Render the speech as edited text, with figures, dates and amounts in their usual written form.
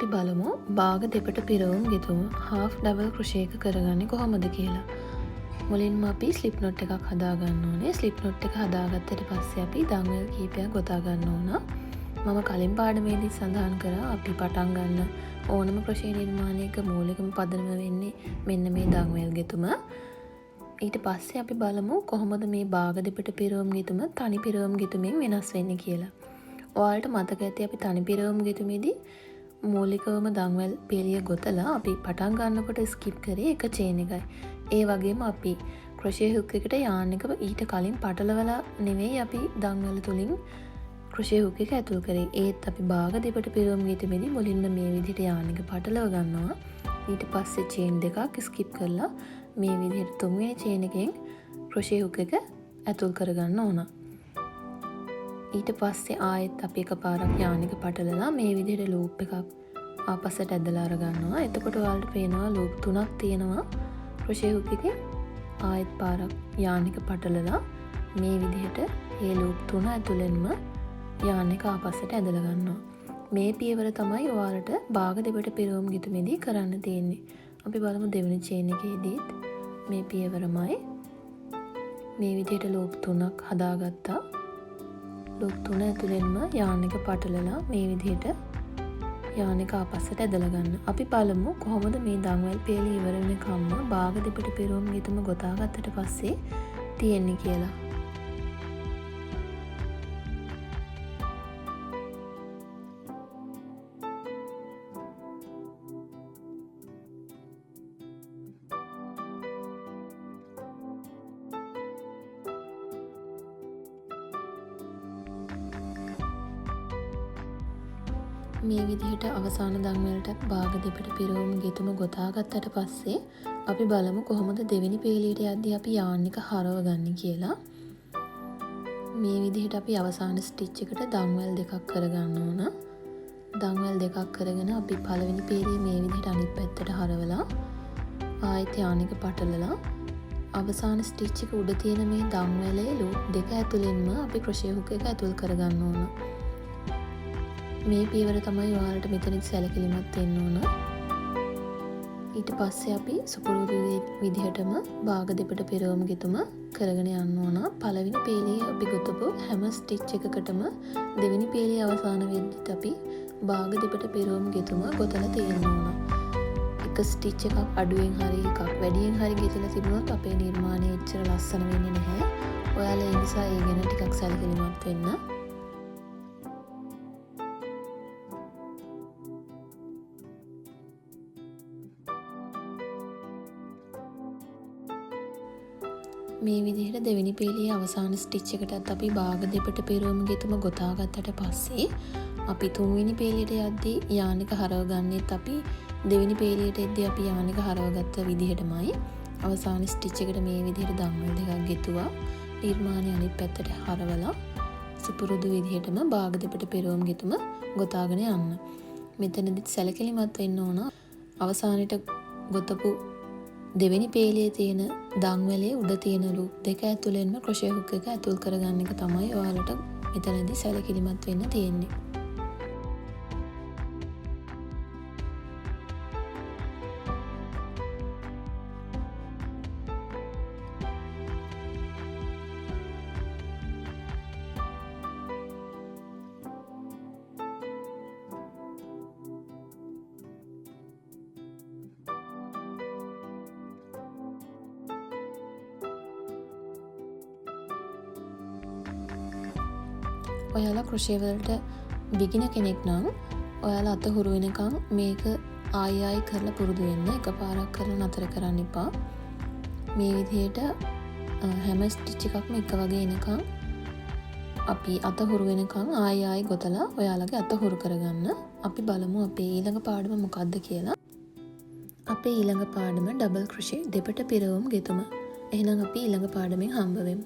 අපි බලමු භාග දෙපට පිරවුම් ගෙතුම half double crochet එක කරගන්නේ කොහොමද කියලා. මුලින්ම අපි slip knot එකක් හදා ගන්න ඕනේ. slip knot එක හදාගත්තට පස්සේ අපි දඟල් කීපයක් ගොතා ගන්න ඕන. මම කලින් පාඩමේදී සඳහන් කරා අපි පටන් ගන්න ඕනම crochet නිර්මාණයක මූලිකම පදනම වෙන්නේ මෙන්න මේ දඟල් ගෙතුම. ඊට පස්සේ අපි බලමු කොහොමද මේ භාග දෙපට පිරවුම් ගෙතුම තනි පිරවුම් ගෙතුමින් වෙනස් වෙන්නේ කියලා. ඔයාලට මතක ඇති අපි තනි පිරවුම් ගෙතුමේදී මූලිකවම දඟවල් පෙළිය ගොතලා අපි පටන් ගන්නකොට ස්කිප් කරේ එක චේන් එකයි. ඒ වගේම අපි crochet hook එකට yarn එක ඊට කලින් පටලවලා නෙවෙයි අපි දඟවල තුලින් crochet hook එක ඇතුල් කරේ. ඒත් අපි භාග දෙපට පිරවුම් ගෙතුමේදී මුලින්ම මේ විදිහට yarn එක පටලව ගන්නවා. ඊට පස්සේ චේන් දෙකක් ස්කිප් කරලා මේ විදිහට තුන්වෙනි චේන් එකෙන් crochet hook එක ඇතුල් කරගන්න ඕන. ඊට පස්සේ ආයෙත් අපි එකපාරක් yarn එක පටලලා මේ විදිහට loop එකක් ආපස්සට ඇදලා අර ගන්නවා. එතකොට ඔයාලට පේනවා loop 3ක් තියෙනවා crochet hook එකේ. ආයෙත් පාරක් yarn එක පටලලා මේ විදිහට මේ loop 3 ඇතුළෙන්ම yarn එක ආපස්සට ඇදලා ගන්නවා. මේ පියවර තමයි ඔයාලට භාග දෙපට පිරවුම් ගෙතුමේදී කරන්න තියෙන්නේ. අපි බලමු දෙවෙනි චේන් එකේදීත් මේ පියවරමයි. මේ විදිහට loop 3ක් හදාගත්තා. loop 3 ඇතුළෙන්ම yarn එක පටලලා මේ විදිහට yarn එක ආපස්සට ඇදලා ගන්න. අපි බලමු කොහොමද මේ දඟවල් පෙළිය ඉවර වෙනකම්ම භාග දෙපට පිරවුම් ගෙතුම ගොතා ගත්තට පස්සේ තියෙන්නේ කියලා. මේ විදිහට අවසාන දඟවලට භාග දෙපට පිරවුම් ගෙතුම ගොතා ගත්තට පස්සේ අපි බලමු කොහොමද දෙවෙනි පෙළියට යද්දී අපි yarn එක හරව ගන්න කියලා. මේ විදිහට අපි අවසාන ස්ටිච් එකට දඟවල් දෙකක් කරගන්න ඕන. දඟවල් දෙකක් කරගෙන අපි පළවෙනි පෙළිය මේ විදිහට අනිත් පැත්තට හරවලා ආයෙත් yarn එක පටලලා අවසාන ස්ටිච් එක උඩ තියෙන මේ දඟවලේ loop දෙක ඇතුළෙන්ම අපි crochet hook එක ඇතුල් කරගන්න ඕන. මේ පියවර තමයි ඔයාලට මෙතනදි සැලකිලිමත් වෙන්න ඕන. ඊට පස්සේ අපි සුපුරුදු විදිහටම භාග දෙපට පිරවුම් ගෙතුම කරගෙන යන්න ඕන. පළවෙනි පෙළියේ අපි ගොතපු හැම ස්ටිච් එකකටම දෙවෙනි පෙළිය අවසාන වෙද්දිත් අපි භාග දෙපට පිරවුම් ගෙතුම ගොතලා තියෙන්න ඕන. එක ස්ටිච් එකක් අඩුවෙන් හරි එකක් වැඩියෙන් හරි ගෙතලා තිබුණොත් අපේ නිර්මාණය එච්චර ලස්සන වෙන්නේ නැහැ. ඔයාලා ඒ නිසා ඒ ගැන ටිකක් සැලකිලිමත් වෙන්න. මේ විදිහට දෙවෙනි පෙළියේ අවසාන ස්ටිච් එකටත් අපි භාග දෙපට පිරවුම් ගෙතුම ගොතා ගත්තට පස්සේ අපි තුන්වෙනි පෙළියට යද්දී yarn එක හරව ගන්නෙත් අපි දෙවෙනි පෙළියට එද්දී අපි yarn එක හරවගත්ත විදිහටමයි. අවසාන ස්ටිච් එකට මේ විදිහට දඟවල් දෙකක් ගෙතුවා. නිර්මාණය අනිත් පැත්තට හරවලා සුපුරුදු විදිහටම භාග දෙපට පිරවුම් ගෙතුම ගොතාගෙන යන්න. මෙතනදිත් සැලකිලිමත් වෙන්න ඕන. අවසානෙට ගොතපු දෙවෙනි පෙළියේ තියෙන දඟවලේ උඩ තියෙන loop දෙක ඇතුළෙන්ම crochet hook එක ඇතුල් කරගන්න එක තමයි ඔයාලට මෙතනදී සැලකිලිමත් වෙන්න තියෙන්නේ. ඔයාලා crochet වලට beginner කෙනෙක් නම් ඔයාලා අත හුරු වෙනකන් මේක ආයි කරලා පුරුදු වෙන්න. එකපාරක් කරලා නතර කරන්න එපා. මේ විදිහට හැම ස්ටිච් එකක්ම එක වගේ එනකන් අපි අත හුරු වෙනකන් ආයි ගොතලා ඔයාලගේ අත හුරු කරගන්න. අපි බලමු අපේ ඊළඟ පාඩම මොකක්ද කියලා. අපේ ඊළඟ පාඩම double crochet දෙපට පිරවුම් ගෙතුම. එහෙනම් අපි ඊළඟ පාඩමෙන් හම්බ වෙමු.